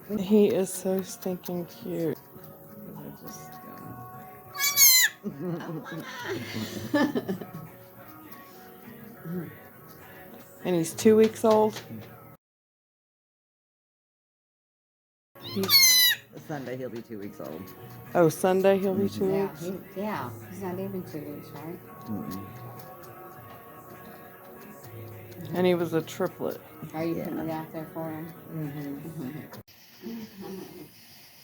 one. He is so stinking cute. And he's 2 weeks old. Sunday he'll be 2 weeks old. Oh, Sunday he'll be 2 Yeah, weeks? he's not even 2 weeks, right? And he was a triplet. Are you putting it out there for him?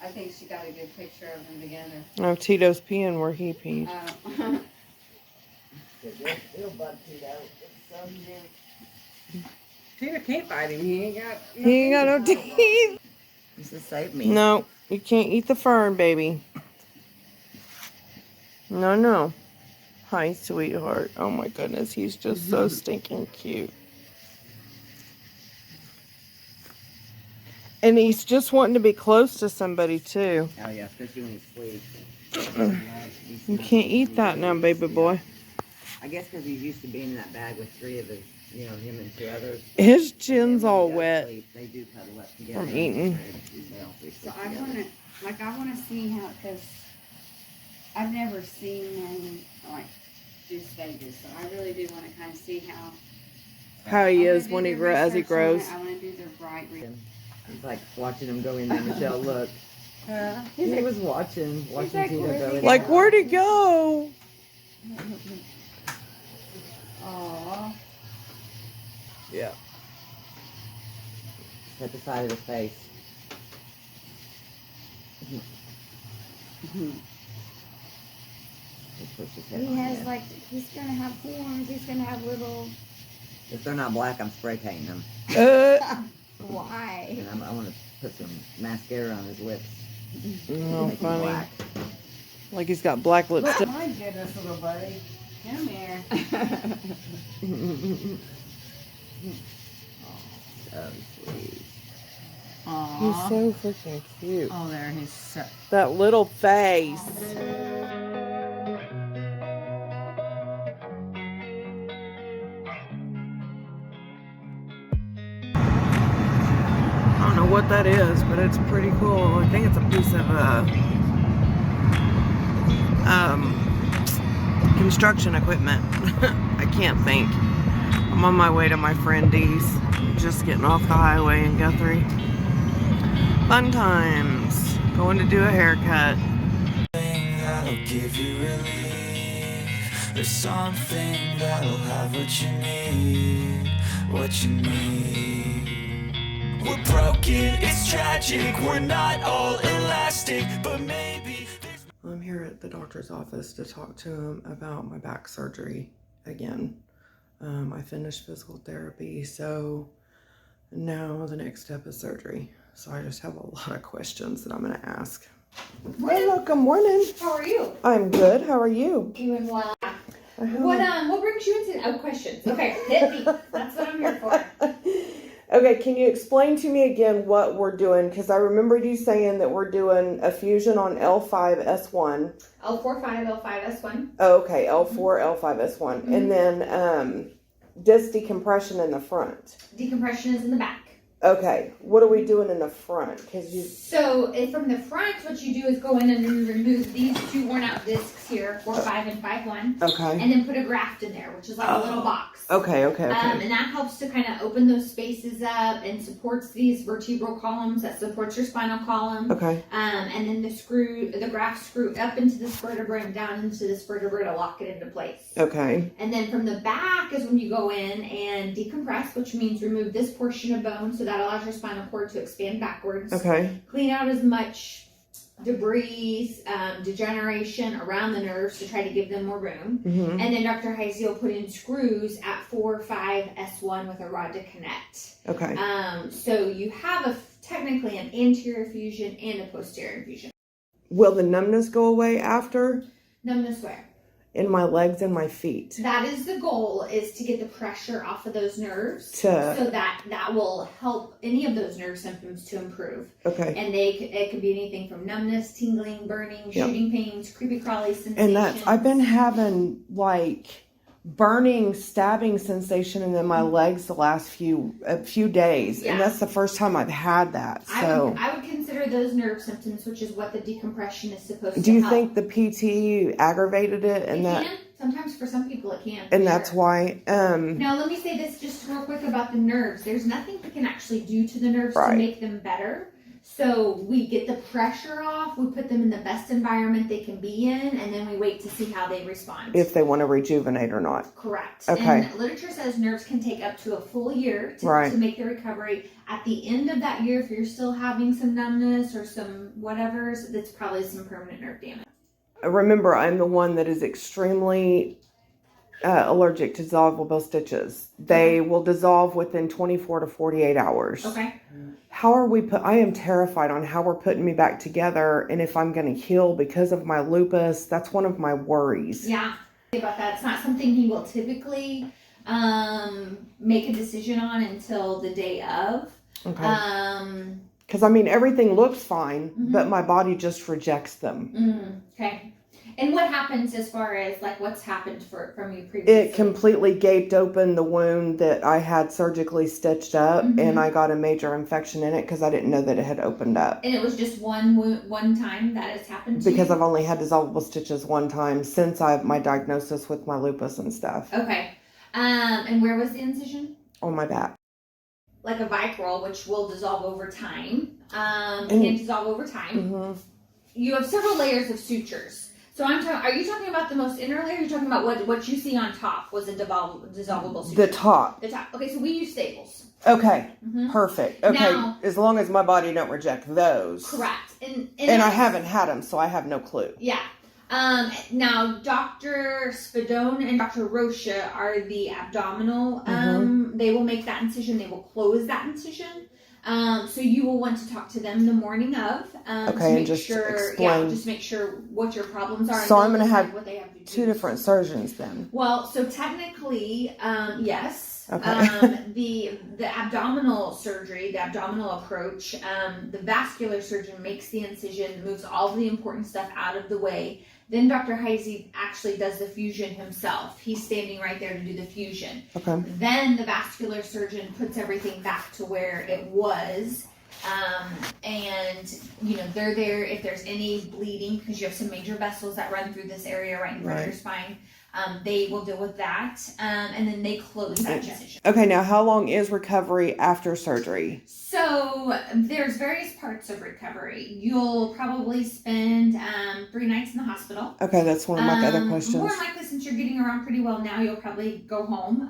I think she got a good picture of them together. Oh, Tito's peeing where he peed. It'll bug Tito. It's so cute. Tito can't bite him. He ain't got no teeth. This is save me. No, you can't eat the fern, baby. No. Hi, sweetheart. Oh my goodness, he's just so stinking cute. And he's just wanting to be close to somebody too. Oh yeah, especially when he sleeps. You can't eat that now, baby boy. I guess because he's used to being in that bag with 3 of his, him and 2 others. His chin's all wet They do cuddle up together. from eating. So I want to see how, because I've never seen them like do stages. So I really do want to kind of see How he is when he as he grows. I want to do the right. He's like watching him go in there. Michelle, look. He was watching like, Tito go in. Like, where'd he go? Aww. Yeah. At the side of his face. He has like, he's gonna have horns. He's gonna have little. If they're not black, I'm spray painting them. Why? And I want to put some mascara on his lips. Oh, Make him funny. black. Like he's got black lipstick. My goodness, little buddy. Come here. So sweet. Aww. He's so freaking cute. Oh, there he's so. That little face. I don't know what that is, but it's pretty cool. I think it's a piece of construction equipment. I can't think. I'm on my way to my friend Dee's. Just getting off the highway in Guthrie. Fun times. Going to do a haircut. That'll give you relief. There's something that'll have what you need. What you need. We're broken, it's tragic. We're not all elastic, but maybe I'm here at the doctor's office to talk to him about my back surgery again. I finished physical therapy, so now the next step is surgery. So I just have a lot of questions that I'm going to ask. Hey, look, good morning. How are you? I'm good. How are you? Doing well. What brings you into questions? Okay, hit me. That's what I'm here for. Okay, can you explain to me again what we're doing? Because I remembered you saying that we're doing a fusion on L5S1. L4, 5, L5, S1. Oh, okay, L4, L5, S1. And then disc decompression in the front. Decompression is in the back. Okay, what are we doing in the front? So from the front, what you do is go in and remove these 2 worn out discs here, 4, 5, and 5, 1. Okay. And then put a graft in there, which is like a little box. Okay. And that helps to kind of open those spaces up and supports these vertebral columns, that supports your spinal column. Okay. And then the grafts screw up into this vertebra and down into this vertebra to lock it into place. Okay. And then from the back is when you go in and decompress, which means remove this portion of bone, so that allows your spinal cord to expand backwards. Okay. Clean out as much debris, degeneration around the nerves to try to give them more room. Mm-hmm. And then Dr. Heisey will put in screws at 4, 5, S1 with a rod to connect. Okay. So you have technically an anterior fusion and a posterior fusion. Will the numbness go away after? Numbness where? In my legs and my feet. That is the goal, is to get the pressure off of those nerves so that will help any of those nerve symptoms to improve. Okay. And it could be anything from numbness, tingling, burning, shooting pains, creepy crawly sensations. And I've been having like burning, stabbing sensation in my legs the last few days, Yeah. and that's the first time I've had that. So I would consider those nerve symptoms, which is what the decompression is supposed to do you help. think the PT aggravated it, and It can. Sometimes for some people it can. and that's why? Now let me say this just real quick about the nerves. There's nothing we can actually do to the nerves Right. to make them better. So we get the pressure off, we put them in the best environment they can be in, and then we wait to see how they respond. If they want to rejuvenate or not. Correct. Okay. And literature says nerves can take up to a full year Right. to make the recovery. At the end of that year, if you're still having some numbness or some whatevers, that's probably some permanent nerve damage. Remember, I'm the one that is extremely allergic to dissolvable stitches. They will dissolve within 24 to 48 hours. Okay. How are we I am terrified on how we're putting me back together, and if I'm going to heal because of my lupus. That's one of my worries. Yeah. About that, it's not something he will typically make a decision on until the day of. Okay. Because I mean, everything looks fine, but my body just rejects them. Okay. And what happens as far as like what's happened from you previously? It completely gaped open the wound that I had surgically stitched up, and I got a major infection in it because I didn't know that it had opened up. And it was just one time that has happened to Because you? I've only had dissolvable stitches one time since my diagnosis with my lupus and stuff. Okay. And where was the incision? On my back. Like a Vicryl, which will dissolve over time. Can dissolve over time. You have several layers of sutures. So are you talking about the most inner layer? Or are you talking about what you see on top was a dissolvable suture? The top. The top. Okay, so we use staples. Okay. Perfect. Okay. Now, as long as my body don't reject those. correct. And I haven't had them, so I have no clue. Yeah. Now, Dr. Spadone and Dr. Rocha are the abdominal. They will make that incision. They will close that incision. So you will want to talk to them the morning of. Okay, to and make just sure, explain. just make sure what your problems are. So and I'm going to decide have what they have to do. two different surgeons then. Well, so technically, yes. Okay. The abdominal surgery, the abdominal approach, the vascular surgeon makes the incision, moves all the important stuff out of the way. Then Dr. Heisey actually does the fusion himself. He's standing right there to do the fusion. Okay. Then the vascular surgeon puts everything back to where it was. And, they're there if there's any bleeding, because you have some major vessels that run through this area right in front of your spine. They will deal with that. And then they close that incision. Okay, now how long is recovery after surgery? So there's various parts of recovery. You'll probably spend 3 nights in the hospital. Okay, that's one of my other questions. More likely, since you're getting around pretty well now, you'll probably go home.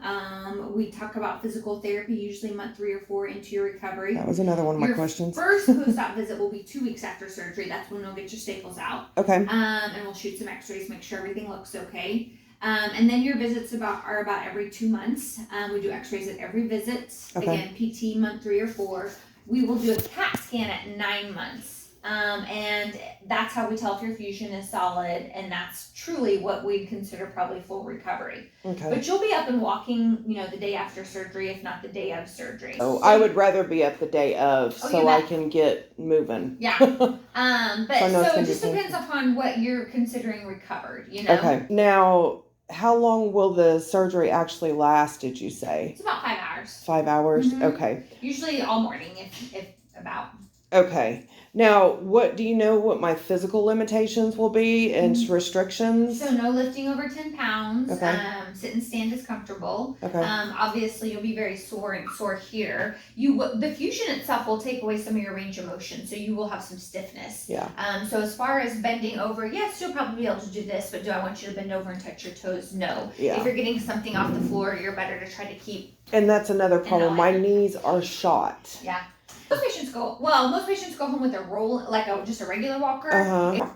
We talk about physical therapy, usually month 3 or 4 into your recovery. That was another one of my questions. First post-op visit will be 2 weeks after surgery. That's when we'll get your staples out. Okay. And we'll shoot some x-rays, make sure everything looks okay. And then your visits are about every 2 months. We do x-rays at every visit. Okay. Again, PT month 3 or 4. We will do a CAT scan at 9 months. And that's how we tell if your fusion is solid. And that's truly what we'd consider probably full recovery. Okay. But you'll be up and walking, the day after surgery, if not the day of surgery. So I would rather be at the day of, Oh, so you I bet. can get moving. Yeah. So So it just depends upon what you're considering recovered, Okay. Now, how long will the surgery actually last, did you say? It's about 5 hours. 5 hours? Mhm. Okay. Usually all morning, if about. Okay. Now, do you know what my physical limitations will be and restrictions? So no lifting over 10 pounds. Okay. Sit and stand is comfortable. Okay. Obviously you'll be very sore here. The fusion itself will take away some of your range of motion, so you will have some stiffness. Yeah. So as far as bending over, yes, you'll probably be able to do this, but do I want you to bend over and touch your toes? No. Yeah. If you're getting something off the floor, you're better to try to keep. And that's another problem. My alignment. knees are shot. Yeah. Most patients go home with a roll, like just a regular walker. Uh-huh.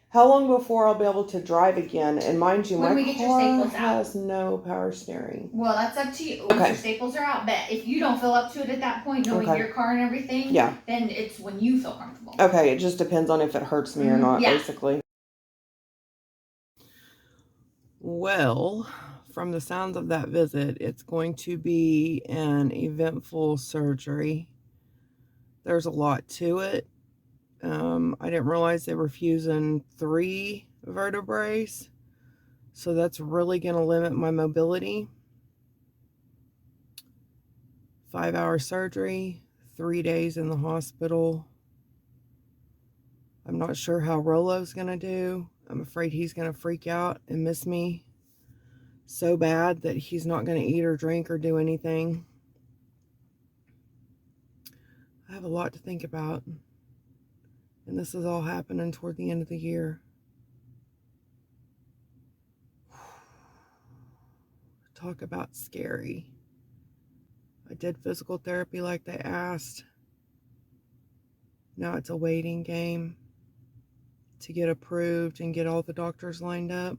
How long before I'll be able to drive again? And mind you, When my we get your car staples out. has no power steering. Well, that's up to you. Once Okay. your staples are out, but if you don't feel up to it at that point, knowing Okay. your car and everything, Yeah. then it's when you feel comfortable. Okay, it just depends on if it hurts me or not, Yeah. basically. Well, from the sounds of that visit, it's going to be an eventful surgery. There's a lot to it. I didn't realize they were fusing 3 vertebrae. So that's really going to limit my mobility. 5-hour surgery, 3 days in the hospital. I'm not sure how Rolo's going to do. I'm afraid he's going to freak out and miss me so bad that he's not going to eat or drink or do anything. I have a lot to think about. And this is all happening toward the end of the year. Talk about scary. I did physical therapy like they asked. Now it's a waiting game to get approved and get all the doctors lined up.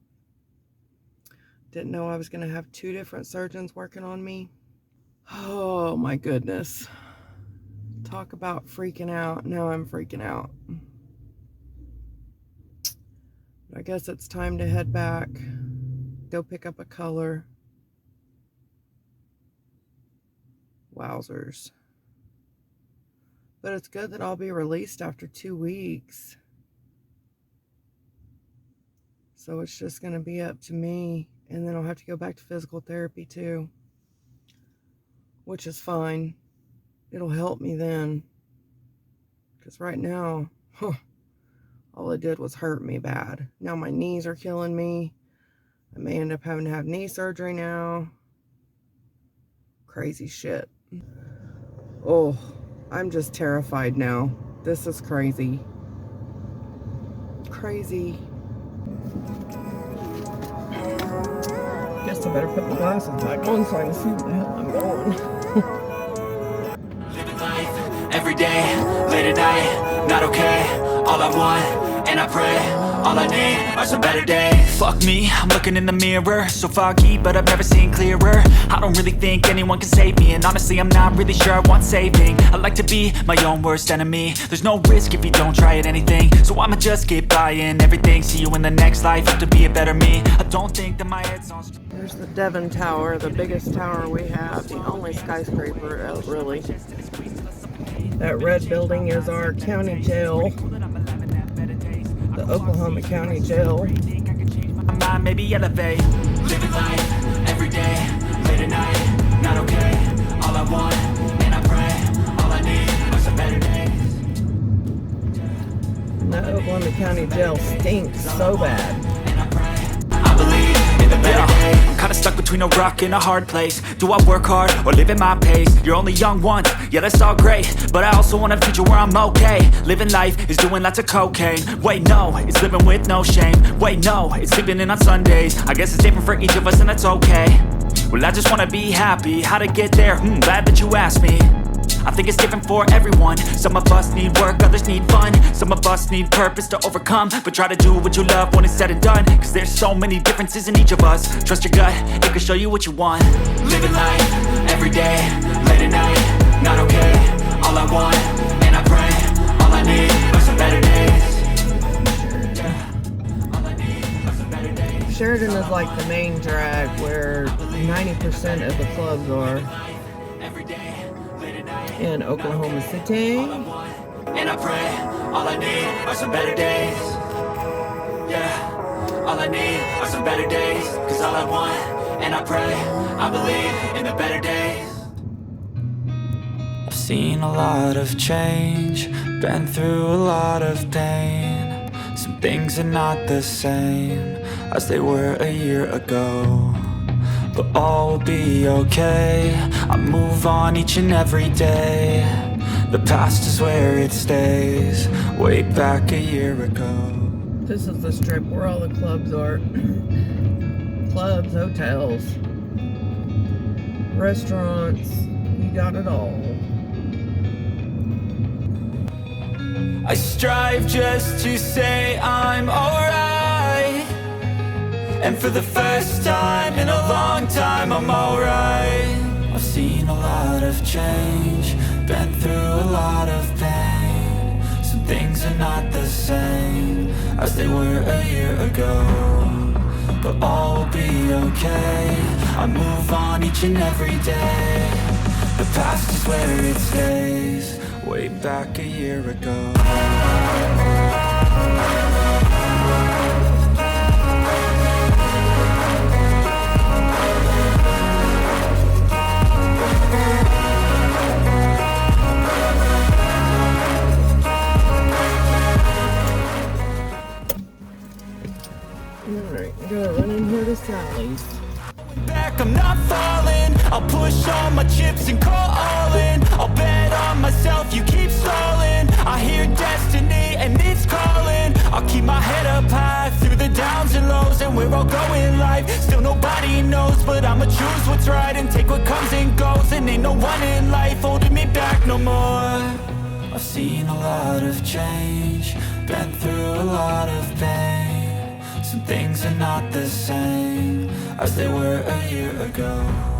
Didn't know I was going to have 2 different surgeons working on me. Oh my goodness. Talk about freaking out. Now I'm freaking out. I guess it's time to head back. Go pick up a color. Wowzers. But it's good that I'll be released after 2 weeks. So it's just going to be up to me. And then I'll have to go back to physical therapy too. Which is fine. It'll help me then. Because right now, all it did was hurt me bad. Now my knees are killing me. I may end up having to have knee surgery now. Crazy shit. Oh, I'm just terrified now. This is crazy. Crazy. Guess I better put my glasses back on so I can see where the hell I'm going. Living life every day, late at night, not okay. All I want, and I pray, all I need are some better days. Fuck me, I'm looking in the mirror, so foggy, but I've never seen clearer. I don't really think anyone can save me, and honestly I'm not really sure I want saving. I like to be my own worst enemy. There's no risk if you don't try at anything, so I'ma just keep buying everything. See you in the next life, have to be a better me. I don't think that my head's on. There's the Devon Tower, the biggest tower we have, the only skyscraper out, really. That red building is our county jail, the Oklahoma County Jail. My mind maybe elevate. Living life every day, late at night, not okay. All I want, and I pray, all I need are some better days. And the Oklahoma County Jail stinks so bad. And I pray, I believe in the better days. I'm kinda stuck between a rock and a hard place. Do I work hard or live at my pace? You're only young once, yeah that's all great, but I also want a future where I'm okay. Living life is doing lots of cocaine. Wait no, it's living with no shame. Wait no, it's sleeping in on Sundays. I guess it's different for each of us and that's okay. Well I just wanna be happy, how to get there? Glad that you asked me. I think it's different for everyone. Some of us need work, others need fun. Some of us need purpose to overcome. But try to do what you love when it's said and done, cause there's so many differences in each of us. Trust your gut, it can show you what you want. Living life, every day, late at night, not okay. All I want, and I pray, all I need are some better days. All I need are some better days. Sheridan is like the main drag where 90% of the clubs are in Oklahoma City. And I pray, all I need are some better days. Yeah, all I need are some better days. Cause all I want, and I pray, I believe in the better days. I've seen a lot of change, been through a lot of pain. Some things are not the same as they were a year ago, but all will be okay. I move on each and every day. The past is where it stays, way back a year ago. This is the strip where all the clubs are. Clubs, hotels, restaurants, you got it all. I strive just to say I'm alright, and for the first time in a long time I'm alright. I've seen a lot of change, been through a lot of pain. Some things are not the same as they were a year ago, but all will be okay. I move on each and every day. The past is where it stays, way back a year ago. cannolis. Back, I'm not falling. I'll push all my chips and call all in. I'll bet on myself, you keep stalling. I hear destiny and it's calling. I'll keep my head up high through the downs and lows. And we're all going life, still nobody knows. But I'ma choose what's right and take what comes and goes. And ain't no one in life holding me back no more. I've seen a lot of change, been through a lot of pain. Some things are not the same as they were a year ago.